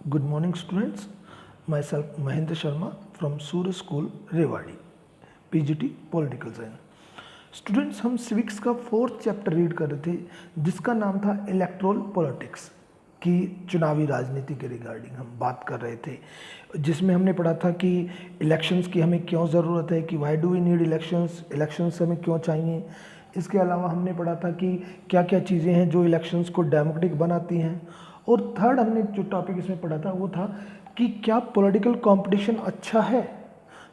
Good morning, students. Myself Mahendra Sharma from Surya School, Rewari, PGT Political Science. Students, हम civics का 4th chapter read कर रहे थे जिसका नाम था इलेक्ट्रोल पॉलिटिक्स की चुनावी राजनीति के रिगार्डिंग हम बात कर रहे थे, जिसमें हमने पढ़ा था कि इलेक्शंस की हमें क्यों ज़रूरत है, कि why do we need elections हमें क्यों चाहिए। इसके अलावा हमने पढ़ा था कि क्या क्या चीज़ें हैं जो इलेक्शंस को डेमोक्रेटिक बनाती हैं। और थर्ड हमने जो टॉपिक इसमें पढ़ा था वो था कि क्या पॉलिटिकल कंपटीशन अच्छा है।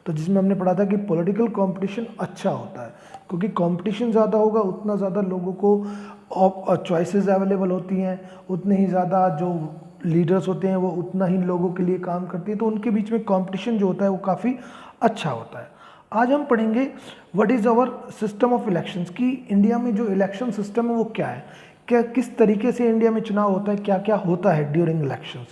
तो जिसमें हमने पढ़ा था कि पॉलिटिकल कंपटीशन अच्छा होता है क्योंकि कंपटीशन ज़्यादा होगा उतना ज़्यादा लोगों को चॉइसेस अवेलेबल होती हैं, उतने ही ज़्यादा जो लीडर्स होते हैं वो उतना ही लोगों के लिए काम करते हैं, तो उनके बीच में कंपटीशन जो होता है वो काफ़ी अच्छा होता है। आज हम पढ़ेंगे what is our system of elections, कि इंडिया में जो इलेक्शन सिस्टम है वो क्या है, क्या किस तरीके से इंडिया में चुनाव होता है, क्या क्या होता है ड्यूरिंग इलेक्शंस।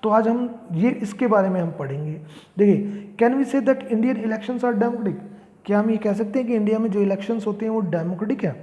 तो आज हम ये इसके बारे में हम पढ़ेंगे। देखिए, can we say that Indian elections are democratic, क्या हम ये कह सकते हैं कि इंडिया में जो इलेक्शंस होते हैं वो डेमोक्रेटिक है।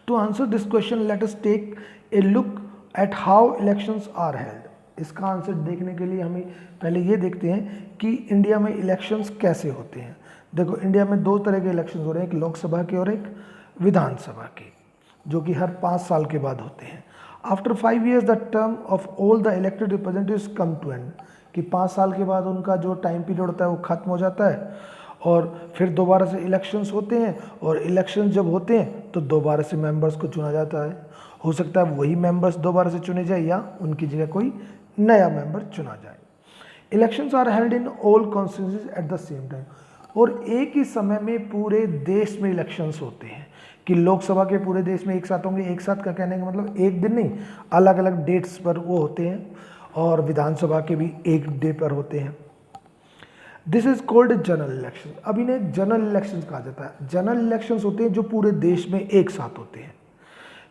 To answer this question let us take a look at how elections are held. इसका आंसर देखने के लिए हमें पहले ये देखते हैं कि इंडिया में इलेक्शंस कैसे होते हैं। देखो, इंडिया में दो तरह के इलेक्शंस हो रहे हैं, एक लोकसभा के और एक विधानसभा के, जो कि हर 5 साल के बाद होते हैं। After 5 years the term of all the elected representatives come to end, कि 5 साल के बाद उनका जो टाइम पीरियड होता है वो खत्म हो जाता है और फिर दोबारा से इलेक्शंस होते हैं। और इलेक्शंस जब होते हैं तो दोबारा से मेंबर्स को चुना जाता है। हो सकता है वही मेंबर्स दोबारा से चुने जाए या उनकी जगह कोई नया मेंबर चुना जाए। Elections are held in all constituencies at the same time, और एक ही समय में पूरे देश में इलेक्शंस होते हैं, कि लोकसभा के पूरे देश में एक साथ होंगे। एक साथ का कहने का मतलब एक दिन नहीं, अलग अलग डेट्स पर वो होते हैं, और विधानसभा के भी एक डे पर होते हैं। This is called general election. अब इन्हें जनरल इलेक्शन कहा जाता है। जनरल इलेक्शंस होते हैं जो पूरे देश में एक साथ होते हैं,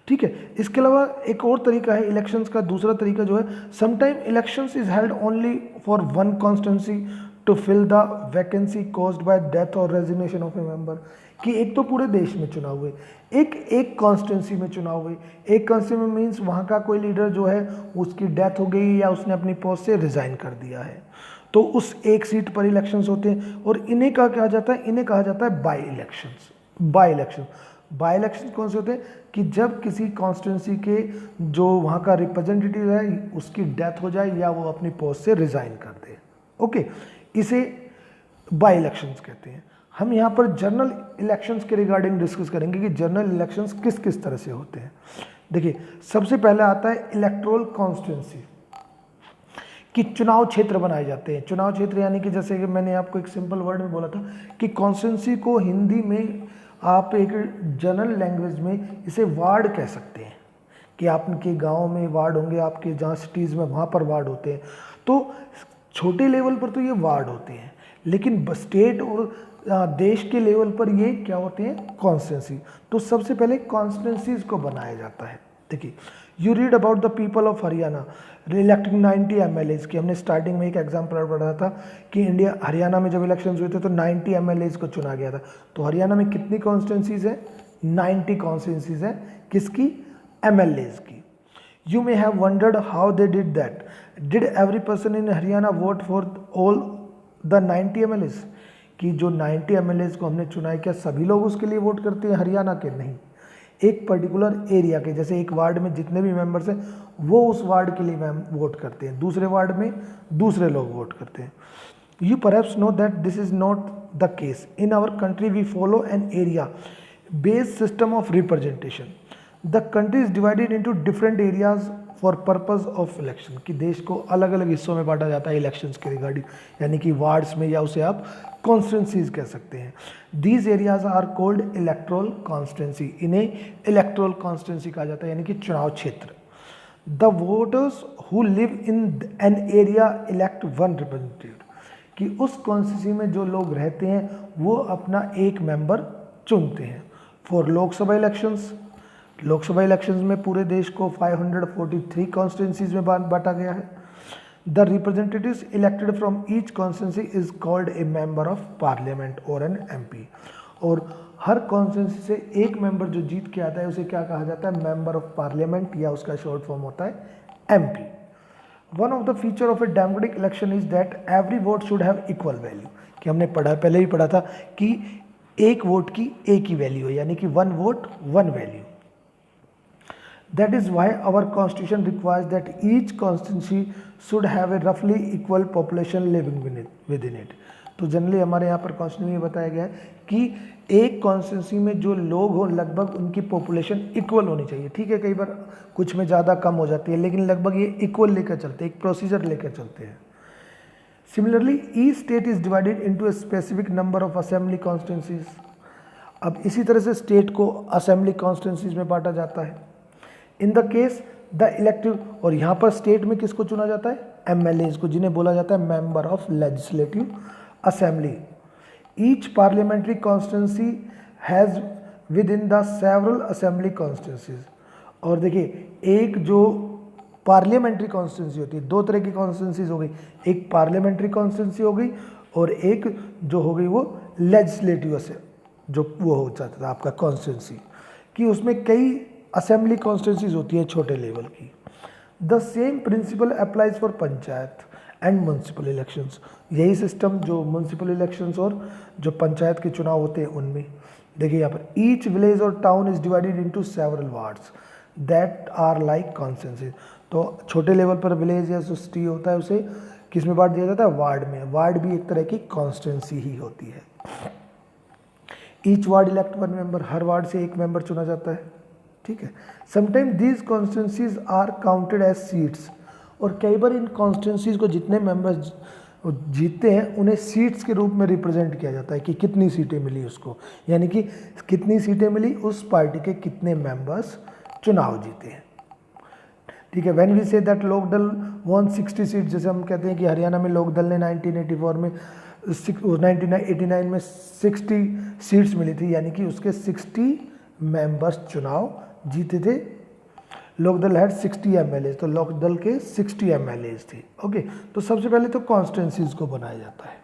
ठीक है। इसके अलावा एक और तरीका है इलेक्शंस का, दूसरा तरीका जो है, sometime elections is held only for one constituency to fill the vacancy caused by death और रेजिग्नेशन ऑफ ए मेंबर, कि एक तो पूरे देश में चुनाव हुए, एक कॉन्स्टिट्यूंसी में चुनाव हुए। एक कॉन्स्टिट्यूंसी मीन्स वहाँ का कोई लीडर जो है उसकी डेथ हो गई या उसने अपनी पोस्ट से रिजाइन कर दिया है, तो उस एक सीट पर इलेक्शंस होते हैं। और इन्हें क्या कहा जाता है, इन्हें कहा जाता है बाई इलेक्शंस। बाई इलेक्शन कौन से होते हैं, कि जब किसी कॉन्स्टिट्यूंसी के जो वहाँ का रिप्रेजेंटेटिव है उसकी डेथ हो जाए या वो अपनी पोस्ट से रिजाइन कर दे, ओके, इसे बाई इलेक्शंस कहते हैं। हम यहाँ पर जनरल इलेक्शंस के रिगार्डिंग डिस्कस करेंगे कि जनरल इलेक्शंस किस किस तरह से होते हैं। देखिए, सबसे पहले आता है इलेक्टोरल कॉन्स्टिट्यूंसी, कि चुनाव क्षेत्र बनाए जाते हैं। चुनाव क्षेत्र यानी कि जैसे कि मैंने आपको एक सिंपल वर्ड में बोला था कि कॉन्स्टिट्यूंसी को हिंदी में आप एक जनरल लैंग्वेज में इसे वार्ड कह सकते हैं, कि आपके गांव में वार्ड होंगे, आपके जहाँ सिटीज़ में वहाँ पर वार्ड होते हैं। तो छोटे लेवल पर तो ये वार्ड होते हैं, लेकिन स्टेट और देश के लेवल पर ये क्या होते हैं, कॉन्स्टिट्यूंसी। तो सबसे पहले कॉन्स्टिट्यूंसीज को बनाया जाता है। देखिए, you read about the people of Haryana electing 90 MLAs की। हमने स्टार्टिंग में एक एग्जाम्पल पढ़ा था कि हरियाणा में जब इलेक्शंस हुए थे तो 90 MLAs को चुना गया था। तो हरियाणा में कितनी कॉन्स्टिट्यूंसीज हैं, 90 कॉन्स्टिट्यूंसीज हैं, किसकी, MLAs की। You may have wondered how they did that, did every person in Haryana vote for all the 90 MLAs, कि जो 90 MLAs को हमने चुना है क्या सभी लोग उसके लिए वोट करते हैं हरियाणा के, नहीं। एक पर्टिकुलर एरिया के, जैसे एक वार्ड में जितने भी मेंबर्स हैं वो उस वार्ड के लिए वोट करते हैं, दूसरे वार्ड में दूसरे लोग वोट करते हैं। You perhaps know that this is not the case in our country, we follow an area based system of representation. The country is divided into different areas for purpose of election, कि देश को अलग अलग हिस्सों में बांटा जाता है इलेक्शंस के रिगार्डिंग, यानी कि वार्ड्स में, या उसे आप कॉन्स्टिट्यूंसीज कह सकते हैं। These areas are called electoral constituency, इन्हें इलेक्ट्रोल कॉन्स्टिट्यूंसी कहा जाता है, यानी कि चुनाव क्षेत्र। The voters who live in an area elect one representative, कि उस कॉन्स्टिट्यूंसी में जो लोग रहते हैं वो अपना एक मेंबर चुनते हैं। For Lok Sabha elections, Lok Sabha elections में पूरे देश को 543 कॉन्स्टिट्यूंसीज में बांटा गया है। The representatives elected from each constituency is called a member of parliament और एन MP, और हर कॉन्स्टिट्यूंसी से एक मेंबर जो जीत के आता है उसे क्या कहा जाता है, मेंबर ऑफ पार्लियामेंट, या उसका शॉर्ट फॉर्म होता है MP। One of the feature of a democratic election is that every vote should have equal value, कि हमने पहले ही पढ़ा था कि एक वोट की एक ही वैल्यू है, यानी कि one vote one value. That is why our constitution requires that each constituency should have a रफली equal population living with in it. तो जनरली हमारे यहाँ पर कॉन्स्टिट्यूशन में बताया गया है कि एक कॉन्स्टिट्यूंसी में जो लोग हो लगभग उनकी पॉपुलेशन इक्वल होनी चाहिए। ठीक है, कई बार कुछ में ज़्यादा कम हो जाती है, लेकिन लगभग ये इक्वल लेकर चलते हैं, एक प्रोसीजर लेकर चलते हैं। Similarly each state is divided into a specific number of assembly constituencies. अब इसी तरह से स्टेट को असेंबली कॉन्स्टिट्यूंसीज में बांटा जाता है। In the case the elective, और यहाँ पर स्टेट में किसको चुना जाता है? एमएलएज को, जिन्हें बोला जाता है member of legislative assembly. Each parliamentary constituency has with in the several assembly constituencies. और देखिए, एक जो पार्लियामेंट्री कॉन्स्टिट्यूंसी होती है, दो तरह की कॉन्स्टिट्यूंसीज हो गई, एक पार्लियामेंट्री कॉन्स्टिट्यूंसी हो गई और एक जो हो गई वो लेजिस्लेटिव से जो वो हो जाता था आपका कॉन्स्टिट्यूंसी, कि उसमें कई असेंबली कॉन्स्टिट्यूंसीज होती है छोटे लेवल की। The same principle applies for panchayat and municipal elections. यही सिस्टम जो म्यूनसिपल इलेक्शंस और जो पंचायत के चुनाव होते हैं उनमें। देखिए यहाँ पर ईच विलेज और town is divided into several wards that are like constituencies. तो छोटे लेवल पर विलेज या सिटी होता है, उसे किस में बांट दिया जाता है? वार्ड में। वार्ड भी एक तरह की कॉन्स्टिट्यूंसी ही होती है। Each ward elect one member, हर वार्ड से एक मेंबर चुना जाता है। ठीक है, sometime these constituencies are counted as seats. और कई बार इन कॉन्स्टिट्यूंसीज को जितने मेंबर्स जीतते हैं उन्हें सीट्स के रूप में रिप्रेजेंट किया जाता है कि कितनी सीटें मिली उसको, यानी कि कितनी सीटें मिली उस पार्टी के कितने मेंबर्स चुनाव जीते हैं। ठीक है, when we say that Lok Dal won 60 seat, जैसे हम कहते हैं कि हरियाणा में लोकदल ने 1984 में 1989 में 60 सीट्स मिली थी, यानी कि उसके 60 मेंबर्स चुनाव जीते थे। लोकदल हैड 60 एमएलए, तो लोकदल के 60 एमएलए थे। ओके, तो सबसे पहले तो कॉन्स्टिट्यूंसीज को बनाया जाता है,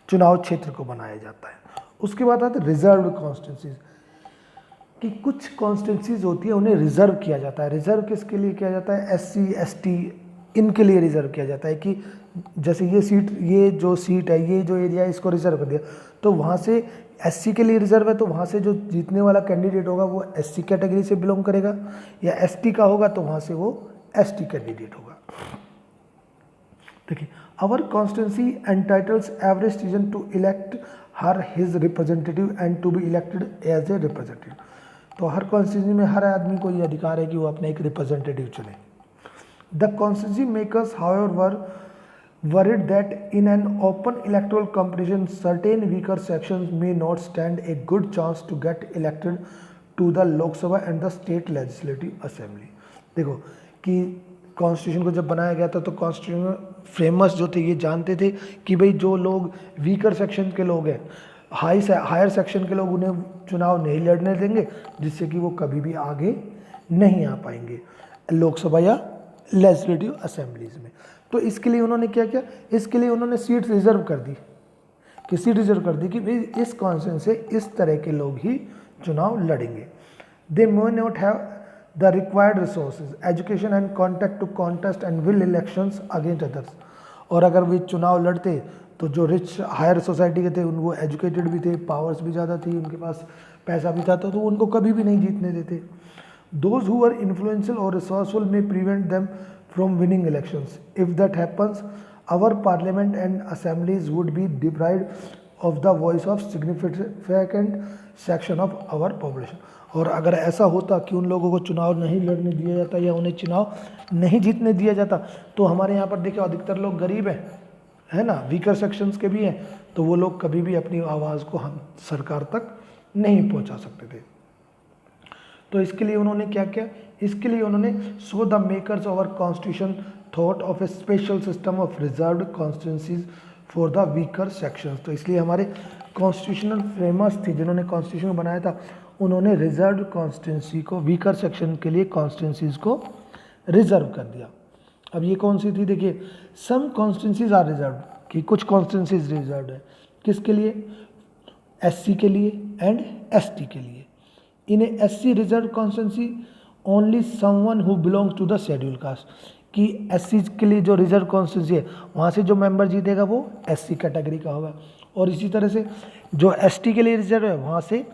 चुनाव क्षेत्र को बनाया जाता है। उसके बाद आते हैं रिजर्व्ड कॉन्स्टिट्यूंसीज, कि कुछ कॉन्स्टिट्यूंसीज होती है उन्हें रिजर्व किया जाता है। रिजर्व किसके लिए किया जाता है? एससी एसटी, इनके लिए रिजर्व किया जाता है कि जैसे ये सीट, ये जो सीट है, ये जो एरिया है, इसको रिजर्व कर दिया, तो वहाँ से एससी के लिए रिजर्व है, तो वहाँ से जो जीतने वाला कैंडिडेट होगा वो एससी कैटेगरी से बिलोंग करेगा, या एसटी का होगा तो वहाँ से वो एसटी कैंडिडेट होगा। देखिए, our constituency entitles every citizen to elect her his representative and to be elected as a representative. तो हर कॉन्स्टिट्यूंसी में हर आदमी को ये अधिकार है कि वो अपने एक रिप्रेजेंटेटिव चुने। The constituency makers however were worried that in an open electoral competition certain weaker sections may not stand a good chance to get elected to the Lok Sabha and the state legislative assembly। देखो कि constitution को जब बनाया गया था तो constitution framers जो थे ये जानते थे कि भाई जो लोग वीकर सेक्शन के लोग हैं, हायर सेक्शन के लोग, उन्हें चुनाव नहीं लड़ने देंगे, जिससे कि वो कभी भी आगे नहीं आ पाएंगे लोकसभा या लेजिस्लेटिव असेंबलीज में। तो इसके लिए उन्होंने क्या किया? इसके लिए उन्होंने सीट रिजर्व कर दी, कि सीट रिजर्व कर दी कि भाई इस कॉन्स्टिट्यूंसी से इस तरह के लोग ही चुनाव लड़ेंगे। They may not have the required resources education and contact to contest and will elections against others. और अगर वे चुनाव लड़ते तो जो रिच हायर सोसाइटी के थे वो एजुकेटेड भी थे, पावर्स भी ज़्यादा थी, उनके पास पैसा भी था, तो उनको कभी भी नहीं जीतने देते। दोज हु आर इन्फ्लुएंशियल और रिसोर्सफुल में prevent them from winning elections. If that happens, our parliament and assemblies would be deprived of the voice of significant section of our population. और अगर ऐसा होता कि उन लोगों को चुनाव नहीं लड़ने दिया जाता या उन्हें चुनाव नहीं जीतने दिया जाता, तो हमारे यहाँ पर देखिए अधिकतर लोग गरीब हैं, है ना, वीकर सेक्शंस के भी हैं, तो वो लोग कभी भी अपनी आवाज़ को हम सरकार तक नहीं पहुँचा सकते थे। तो इसके लिए उन्होंने क्या किया? इसके लिए उन्होंने so the makers of our constitution thought of a special system of reserved constituencies for the weaker sections. तो इसलिए हमारे कॉन्स्टिट्यूशनल फ्रेमर्स थे जिन्होंने कॉन्स्टिट्यूशन बनाया था, उन्होंने रिजर्व्ड कॉन्स्टिट्यूंसी को, वीकर सेक्शन के लिए कॉन्स्टिट्यूंसीज को रिजर्व कर दिया। अब ये कौन सी थी? देखिए, सम कॉन्स्टिट्यूंसीज आर रिजर्व, कि कुछ कॉन्स्टिट्यूंसीज रिजर्व है, किसके लिए? एससी के लिए एंड एसटी के लिए। In a SC reserve constituency only someone who belongs to the schedule caste, कि एससी के लिए जो रिजर्व कॉन्स्टिट्यूंसी है वहाँ से जो मेंबर जीतेगा वो एससी कैटेगरी का होगा, और इसी तरह से जो एसटी के लिए रिजर्व है वहाँ से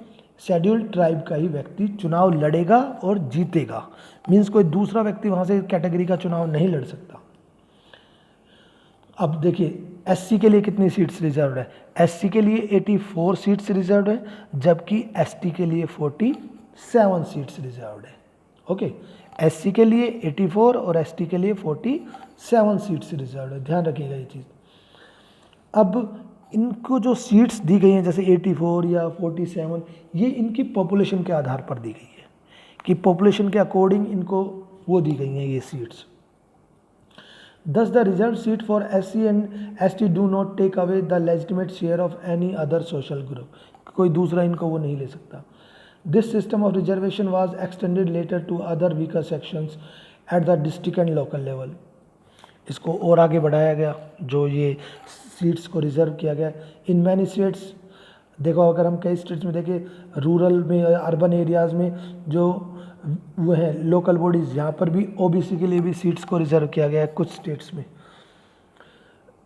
शेड्यूल्ड ट्राइब का ही व्यक्ति चुनाव लड़ेगा और जीतेगा। मीन्स कोई दूसरा व्यक्ति वहाँ से कैटेगरी का चुनाव नहीं लड़ सकता। अब देखिए एससी के लिए कितनी सीट्स रिजर्व है, एससी के लिए 84 सीट्स रिजर्व है, जबकि एसटी के लिए 47 सीट्स रिजर्व है। ओके, एससी के लिए 84 और एसटी के लिए 47 सीट्स रिजर्व है, ध्यान रखिएगा ये चीज़। अब इनको जो सीट्स दी गई हैं जैसे 84 या 47, ये इनकी पॉपुलेशन के आधार पर दी गई है कि पॉपुलेशन के अकॉर्डिंग इनको वो दी गई हैं ये seats. Thus the reserved seat for SC and ST do not take away the legitimate share of any other social group. कोई दूसरा इनको वो नहीं ले सकता। This system of reservation was extended later to other weaker sections at the district and local level. इसको और आगे बढ़ाया गया, जो ये सीट्स को रिजर्व किया गया। इन मैनी स्टेट्स देखो, अगर हम कई स्टेट्स में देखें, रूरल में, अर्बन एरियाज़ में जो वो है लोकल बॉडीज़, यहाँ पर भी ओबीसी के लिए भी सीट्स को रिजर्व किया गया है कुछ स्टेट्स में।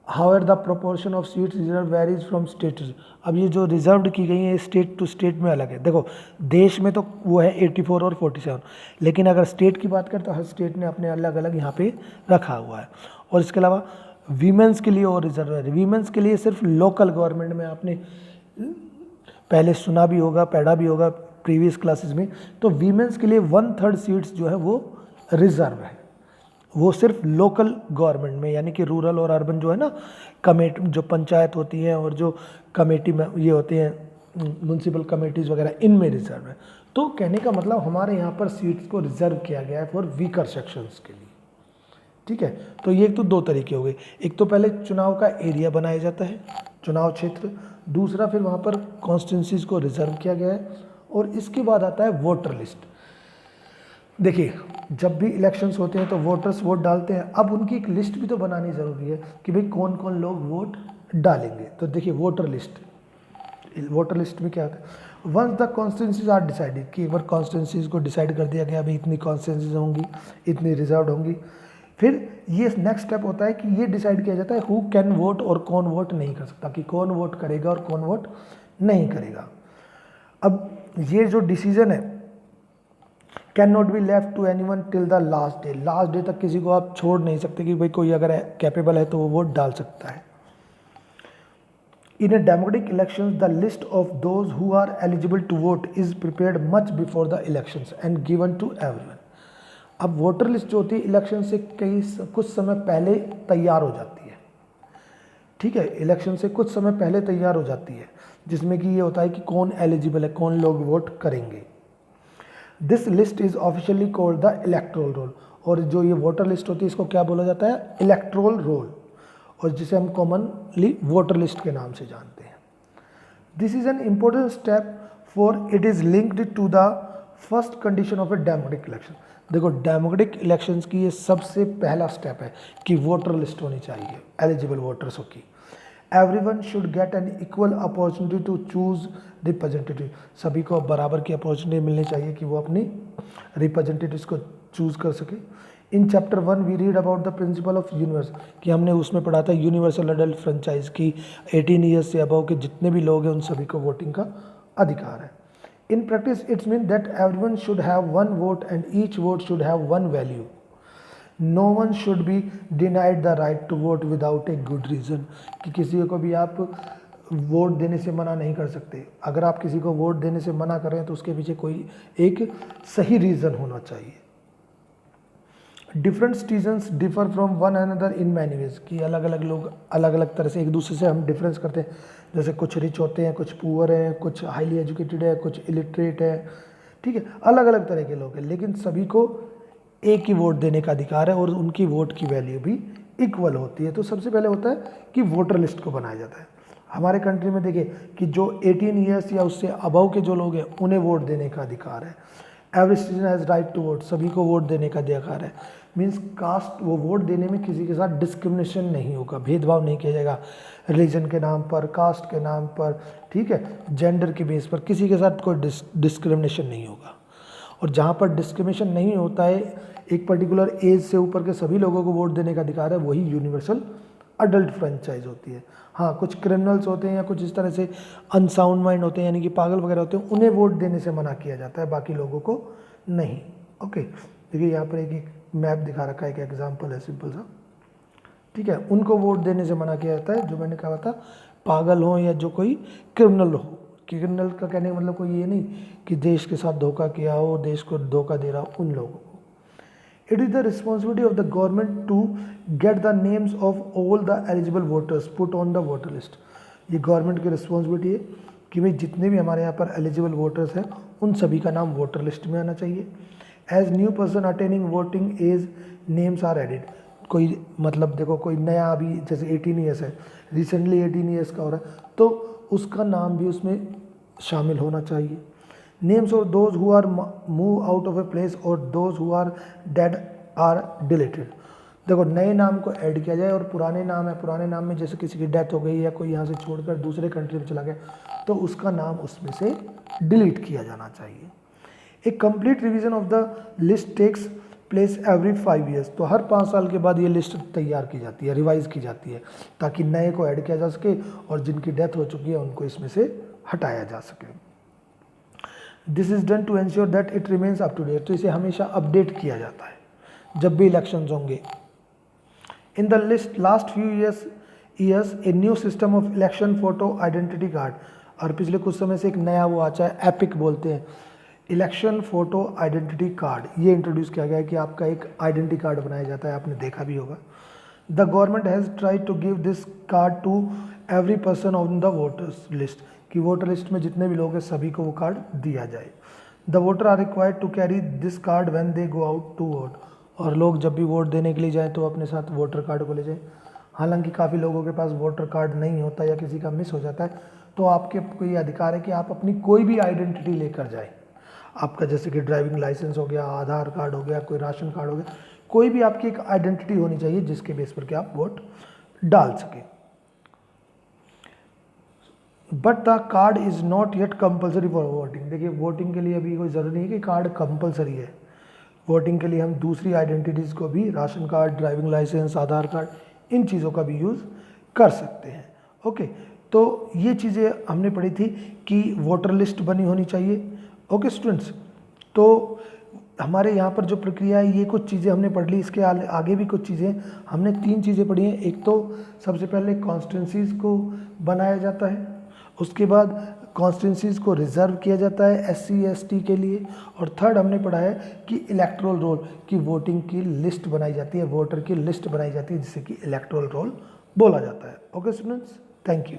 However the proportion of seats reserve varies from state. अब ये जो रिजर्व्ड की गई है स्टेट टू स्टेट में अलग है। देखो देश में तो वो है 84 और 47, लेकिन अगर स्टेट की बात करें तो हर स्टेट ने अपने अलग अलग यहाँ पे रखा हुआ है। और इसके अलावा वीमेंस के लिए और रिजर्व है। वीमेंस के लिए सिर्फ लोकल गवर्नमेंट में, आपने पहले सुना भी होगा, पढ़ा भी होगा प्रीवियस क्लासेस में, तो वीमेंस के लिए 1/3 सीट्स जो है वो रिजर्व है। वो सिर्फ लोकल गवर्नमेंट में, यानी कि रूरल और अर्बन जो है ना, कमेटी जो पंचायत होती हैं और जो कमेटी में ये होते हैं म्यूनसिपल कमेटीज़ वगैरह, इनमें रिजर्व है। तो कहने का मतलब हमारे यहाँ पर सीट्स को रिजर्व किया गया है फॉर वीकर सेक्शंस के लिए। ठीक है, तो ये तो दो तरीके हो गए। एक तो पहले चुनाव का एरिया बनाया जाता है, चुनाव क्षेत्र, दूसरा फिर वहाँ पर कॉन्स्टिट्यूंसीज को रिजर्व किया गया है, और इसके बाद आता है वोटर लिस्ट। देखिए जब भी इलेक्शंस होते हैं तो वोटर्स वोट डालते हैं, अब उनकी एक लिस्ट भी तो बनानी ज़रूरी है कि भाई कौन कौन लोग वोट डालेंगे। तो देखिए वोटर लिस्ट में क्या होता है, once the constituencies are decided, कि एक बार कॉन्स्टिट्यूंसीज को डिसाइड कर दिया गया भाई इतनी कॉन्स्टिट्यूंसीज होंगी, इतनी रिजर्व होंगी, फिर ये नेक्स्ट स्टेप होता है कि ये डिसाइड किया जाता है हु कैन वोट और कौन वोट नहीं कर सकता, कि कौन वोट करेगा और कौन वोट नहीं करेगा। अब ये जो डिसीजन है can not be left to anyone till the last day तक किसी को आप छोड़ नहीं सकते कि भाई कोई अगर कैपेबल है तो वो वोट डाल सकता है। In a democratic elections the list of those who are eligible to vote is prepared much before the elections and given to everyone. अब वोटर लिस्ट जो होती है इलेक्शन से कुछ समय पहले तैयार हो जाती है। ठीक है, इलेक्शन से कुछ समय पहले तैयार हो जाती है, जिसमें कि ये होता है कि कौन एलिजिबल है, कौन लोग वोट करेंगे। This list is officially called the electoral roll. और जो ये वोटर लिस्ट होती है इसको क्या बोला जाता है, इलेक्ट्रोल रोल, और जिसे हम कॉमनली वोटर लिस्ट के नाम से जानते हैं। This is an important step for it is linked to the first condition of a democratic election. देखो डेमोक्रेटिक इलेक्शंस की ये सबसे पहला स्टेप है कि वोटर लिस्ट होनी चाहिए एलिजिबल वोटर्स की। Everyone should get an equal opportunity to choose representative. सभी को बराबर की अपॉर्चुनिटी मिलनी चाहिए कि वो अपनी रिप्रेजेंटेटिव्स को चूज कर सके। In chapter 1 we read about the principle of universe, कि हमने उसमें पढ़ा था यूनिवर्सल अडल्ट फ्रेंचाइज की 18 ईयर्स से अबव के जितने भी लोग हैं उन सभी को वोटिंग का अधिकार है। In practice, it means that everyone should have one vote and each vote should have one value. No one should be denied the right to vote without a good reason. कि किसी को भी आप vote देने से मना नहीं कर सकते। अगर आप किसी को वोट देने से मना कर रहे हैं तो उसके पीछे कोई एक सही रीज़न होना चाहिए। Different citizens differ from one another in many ways, कि अलग अलग लोग अलग अलग तरह से एक दूसरे से हम डिफरेंस करते हैं। जैसे कुछ रिच होते हैं, कुछ पुअर हैं, कुछ हाईली एजुकेटेड है, कुछ इलिटरेट है। ठीक है, अलग अलग तरह के लोग हैं, लेकिन सभी को एक ही वोट देने का अधिकार है और उनकी वोट की वैल्यू भी इक्वल होती है। तो सबसे पहले होता है कि वोटर लिस्ट को बनाया जाता है। हमारे कंट्री में देखिए कि जो 18 ईयर्स या उससे अबव के जो लोग हैं उन्हें वोट देने का अधिकार है। Every citizen has right to vote, सभी को वोट देने का अधिकार है। मीन्स कास्ट, वो वोट देने में किसी के साथ डिस्क्रिमिनेशन नहीं होगा, भेदभाव नहीं किया जाएगा रिलीजन के नाम पर, कास्ट के नाम पर, ठीक है, जेंडर के बेस पर, किसी के साथ कोई डिस्क्रिमिनेशन नहीं होगा। और जहाँ पर डिस्क्रिमिनेशन नहीं होता है एक पर्टिकुलर एज से ऊपर के सभी लोगों को वोट देने का अधिकार है, वही यूनिवर्सल अडल्ट फ्रेंचाइज होती है। हाँ, कुछ क्रिमिनल्स होते हैं या कुछ इस तरह से अनसाउंड माइंड होते हैं, यानी कि पागल वगैरह होते हैं, उन्हें वोट देने से मना किया जाता है, बाकी लोगों को नहीं। ओके, देखिए यहाँ पर एक मैप दिखा रखा है, एक एग्जाम्पल है सिंपल सा, ठीक है। उनको वोट देने से मना किया जाता है जो मैंने कहा था, पागल हो या जो कोई क्रिमिनल हो। क्रिमिनल का कहने का मतलब कोई ये नहीं कि देश के साथ धोखा किया हो, देश को धोखा दे रहा हो, उन लोगों को। It is the responsibility of the government to get the names of all the eligible voters put on the voter list. ये गवर्नमेंट की रिस्पॉन्सिबिलिटी है कि भाई जितने भी हमारे यहाँ पर एलिजिबल वोटर्स हैं उन सभी का नाम वोटर लिस्ट में आना चाहिए। As new person attaining voting age names are added, कोई मतलब देखो कोई नया अभी जैसे 18 ईयर्स है, रिसेंटली 18 ईयर्स का हो रहा है, तो उसका नाम भी उसमें शामिल होना चाहिए। Names of those who are move out of a place और those who are dead are deleted. देखो नए नाम को ऐड किया जाए और पुराने नाम है, पुराने नाम में जैसे किसी की डेथ हो गई या कोई यहाँ से छोड़कर दूसरे कंट्री में चला गया तो उसका नाम उसमें से डिलीट किया जाना चाहिए। A complete revision of the list takes place every 5 years, तो हर 5 साल के बाद ये लिस्ट तैयार की जाती है, रिवाइज की जाती है, ताकि नए को ऐड किया जा सके और जिनकी डेथ हो चुकी है उनको इसमें से हटाया जा सके। This is done to ensure that it remains up to date, तो इसे हमेशा अपडेट किया जाता है जब भी इलेक्शंस होंगे। In the list last few years a new system of election photo identity card, और पिछले कुछ समय से एक नया वो आता है, एपिक बोलते हैं, इलेक्शन फोटो आइडेंटिटी कार्ड, ये इंट्रोड्यूस किया गया है कि आपका एक आइडेंटिटी कार्ड बनाया जाता है, आपने देखा भी होगा। The government has tried to give this card to every person on the voters list, कि वोटर लिस्ट में जितने भी लोग हैं सभी को वो कार्ड दिया जाए। The voter are required to carry this card when they go out to vote, और लोग जब भी वोट देने के लिए जाएँ तो अपने साथ वोटर कार्ड को ले जाएँ। हालांकि काफ़ी लोगों के पास वोटर कार्ड नहीं होता या किसी का मिस हो जाता है, तो आपके कोई अधिकार है कि आप अपनी कोई भी आइडेंटिटी लेकर जाएँ। आपका जैसे कि ड्राइविंग लाइसेंस हो गया, आधार कार्ड हो गया, कोई राशन कार्ड हो गया, कोई भी आपकी एक आइडेंटिटी होनी चाहिए जिसके बेस पर कि आप वोट डाल सकें। But the card is not yet compulsory for voting, देखिए वोटिंग के लिए अभी कोई ज़रूरी नहीं है कि कार्ड कंपल्सरी है। वोटिंग के लिए हम दूसरी आइडेंटिटीज़ को भी, राशन कार्ड, ड्राइविंग लाइसेंस, आधार कार्ड, इन चीज़ों का भी यूज़ कर सकते हैं। ओके, तो ये चीज़ें हमने पढ़ी थी कि वोटर लिस्ट बनी होनी चाहिए। ओके स्टूडेंट्स, तो हमारे यहाँ पर जो प्रक्रिया है ये कुछ चीज़ें हमने पढ़ ली, इसके आगे भी कुछ चीज़ें हमने 3 चीज़ें पढ़ी हैं। एक तो सबसे पहले कॉन्स्टिट्यूंसीज़ को बनाया जाता है, उसके बाद कॉन्स्टिट्यूंसीज़ को रिजर्व किया जाता है SC ST के लिए, और थर्ड हमने पढ़ा है कि इलेक्टोरल रोल, की वोटिंग की लिस्ट बनाई जाती है, वोटर की लिस्ट बनाई जाती है जिसे कि इलेक्टोरल रोल बोला जाता है। Okay students, thank you.